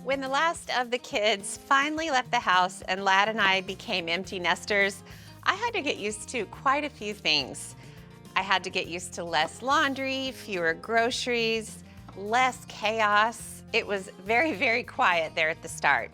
When the last of the kids finally left the house and Lad and I became empty nesters, I had to get used to quite a few things. I had to get used to less laundry, fewer groceries, less chaos. It was very, very quiet there at the start.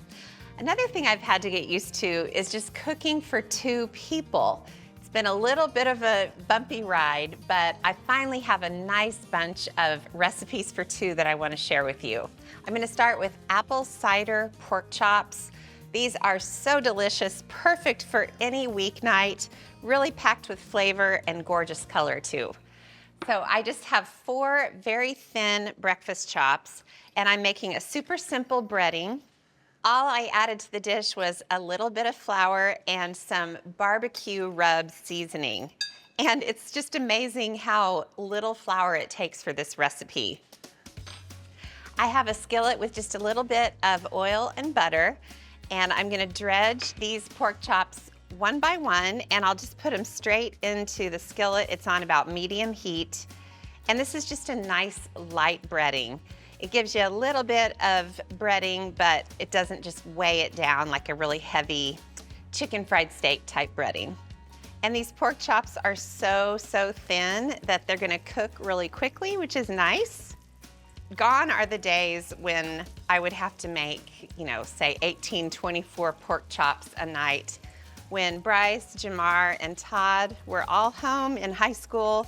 Another thing I've had to get used to is just cooking for two people. It's been a little bit of a bumpy ride, but I finally have a nice bunch of recipes for two that I want to share with you. I'm going to start with apple cider pork chops. These are so delicious, perfect for any weeknight, really packed with flavor and gorgeous color too. So I just have 4 very thin breakfast chops, and I'm making a super simple breading. All I added to the dish was a little bit of flour and some barbecue rub seasoning. And it's just amazing how little flour it takes for this recipe. I have a skillet with just a little bit of oil and butter, and I'm gonna dredge these pork chops one by one, and I'll just put them straight into the skillet. It's on about medium heat. And this is just a nice light breading. It gives you a little bit of breading, but it doesn't just weigh it down like a really heavy chicken fried steak type breading. And these pork chops are so thin that they're gonna cook really quickly, which is nice. Gone are the days when I would have to make, say 18, 24 pork chops a night. When Bryce, Jamar, and Todd were all home in high school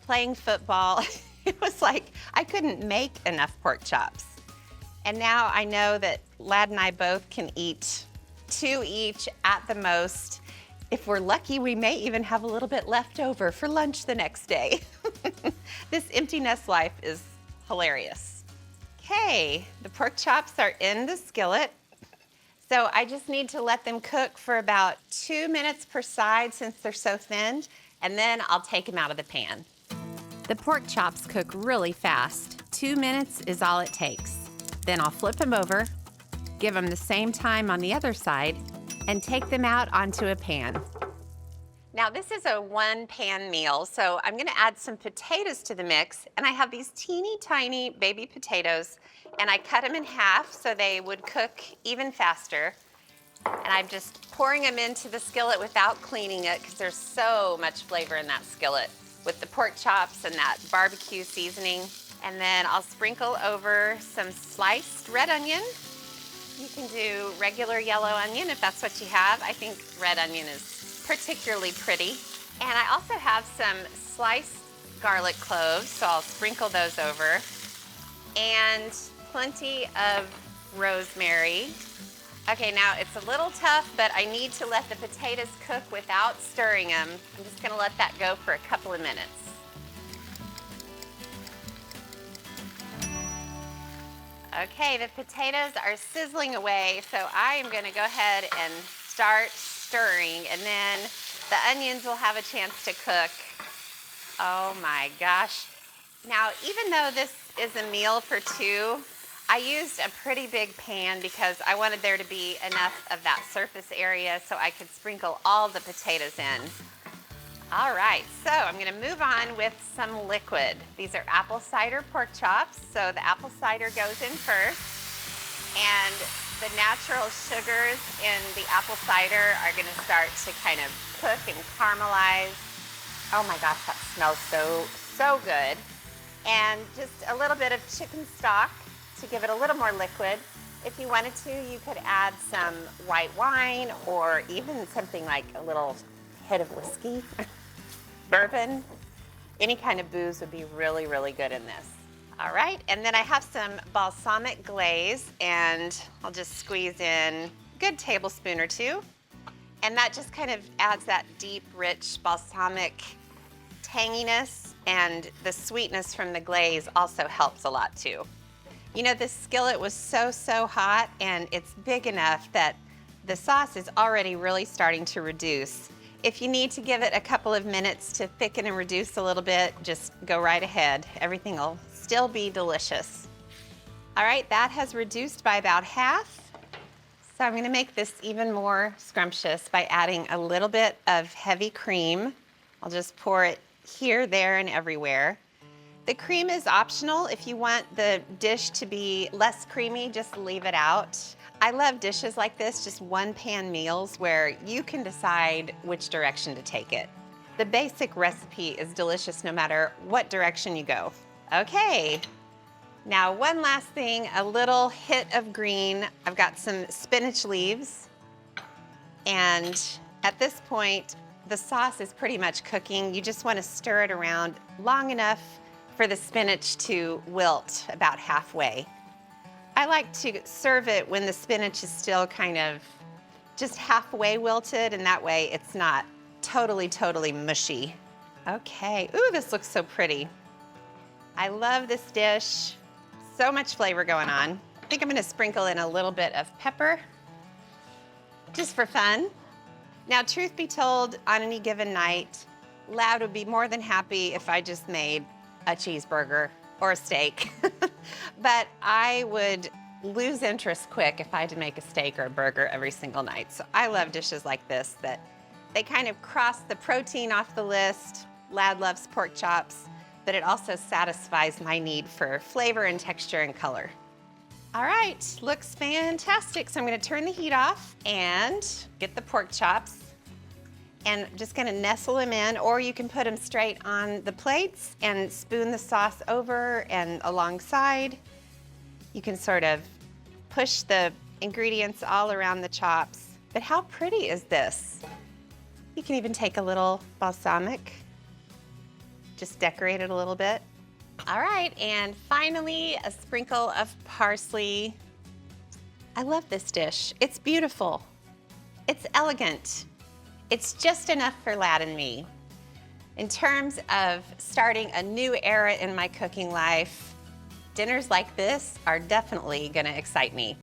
playing football, it was like I couldn't make enough pork chops. And now I know that Lad and I both can eat 2 each at the most. If we're lucky, we may even have a little bit left over for lunch the next day. This empty nest life is hilarious. Okay, the pork chops are in the skillet. So I just need to let them cook for about 2 minutes per side since they're so thin, and then I'll take them out of the pan. The pork chops cook really fast. 2 minutes is all it takes. Then I'll flip them over, give them the same time on the other side, and take them out onto a pan. Now this is a 1-pan meal, so I'm gonna add some potatoes to the mix, and I have these teeny tiny baby potatoes, and I cut them in half so they would cook even faster. And I'm just pouring them into the skillet without cleaning it because there's so much flavor in that skillet with the pork chops and that barbecue seasoning. And then I'll sprinkle over some sliced red onion. You can do regular yellow onion if that's what you have. I think red onion is particularly pretty. And I also have some sliced garlic cloves, so I'll sprinkle those over. And plenty of rosemary. Okay, now it's a little tough, but I need to let the potatoes cook without stirring them. I'm just gonna let that go for a couple of minutes. Okay, the potatoes are sizzling away, so I am gonna go ahead and start stirring, and then the onions will have a chance to cook. Oh my gosh. Now, even though this is a meal for two, I used a pretty big pan because I wanted there to be enough of that surface area so I could sprinkle all the potatoes in. All right, so I'm gonna move on with some liquid. These are apple cider pork chops, so the apple cider goes in first, and the natural sugars in the apple cider are gonna start to kind of cook and caramelize. Oh my gosh, that smells so good. And just a little bit of chicken stock to give it a little more liquid. If you wanted to, you could add some white wine or even something like a little hit of whiskey, bourbon. Any kind of booze would be really, really good in this. All right, and then I have some balsamic glaze, and I'll just squeeze in a good tablespoon or 2. And that just kind of adds that deep, rich balsamic tanginess, and the sweetness from the glaze also helps a lot too. You know, this skillet was so hot, and it's big enough that the sauce is already really starting to reduce. If you need to give it a couple of minutes to thicken and reduce a little bit, just go right ahead. Everything will still be delicious. All right, that has reduced by about half. So I'm gonna make this even more scrumptious by adding a little bit of heavy cream. I'll just pour it here, there, and everywhere. The cream is optional. If you want the dish to be less creamy, just leave it out. I love dishes like this, just one pan meals where you can decide which direction to take it. The basic recipe is delicious no matter what direction you go. Okay, now one last thing, a little hit of green. I've got some spinach leaves, and at this point, the sauce is pretty much cooking. You just want to stir it around long enough for the spinach to wilt about halfway. I like to serve it when the spinach is still kind of just halfway wilted, and that way it's not totally mushy. Okay, ooh, this looks so pretty. I love this dish. So much flavor going on. I think I'm gonna sprinkle in a little bit of pepper, just for fun. Now, truth be told, on any given night, Lad would be more than happy if I just made a cheeseburger or a steak. But I would lose interest quick if I had to make a steak or a burger every single night. So I love dishes like this that they kind of cross the protein off the list. Lad loves pork chops, but it also satisfies my need for flavor and texture and color. All right, looks fantastic. So I'm gonna turn the heat off and get the pork chops. And I'm just gonna nestle them in, or you can put them straight on the plates and spoon the sauce over and alongside. You can sort of push the ingredients all around the chops. But how pretty is this? You can even take a little balsamic, just decorate it a little bit. All right, and finally, a sprinkle of parsley. I love this dish. It's beautiful. It's elegant. It's just enough for Lad and me. In terms of starting a new era in my cooking life, dinners like this are definitely gonna excite me.